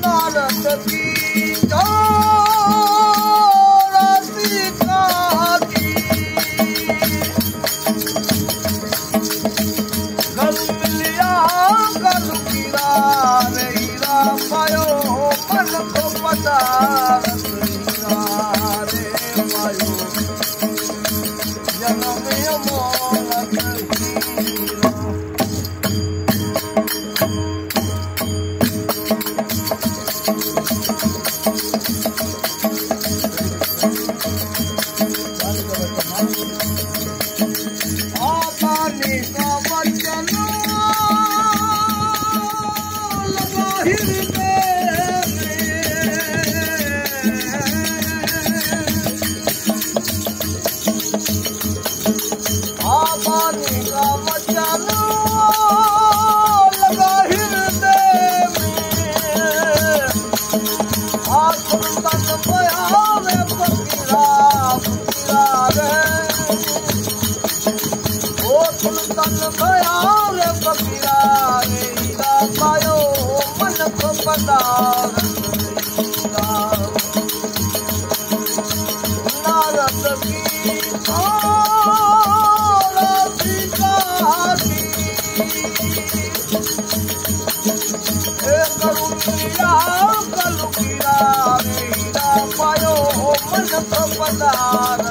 नारद की चौरासी काटी गल मिलिया गल कीरा रे हीरा पायो मन को पदार हीरा रे पायो जन्म अमोलक हीरा आपानी का वचन लगा हृदय आपानी का वचन लगा हृदय में आत्म तन बयावे फकीरा फकीरा रे तन भयाल फकीरा रे हीरा पायो मन को पदार नारद की चौरासी काटी करू मीरा कलू कीरा रे हीरा पायो मन को पदार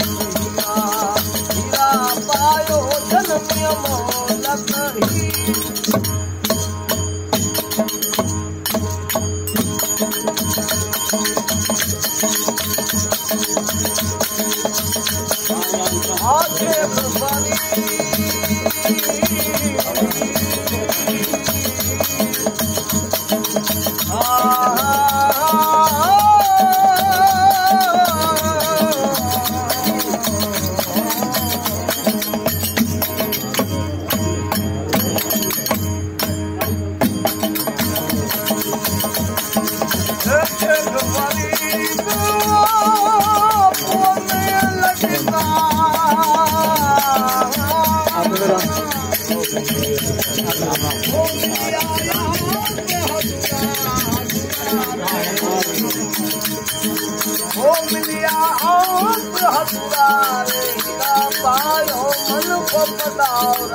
हीरा पायो जन्म अमोलक आगे भवानी मिलिया हथुरा रे हीरा पायो मन को पदार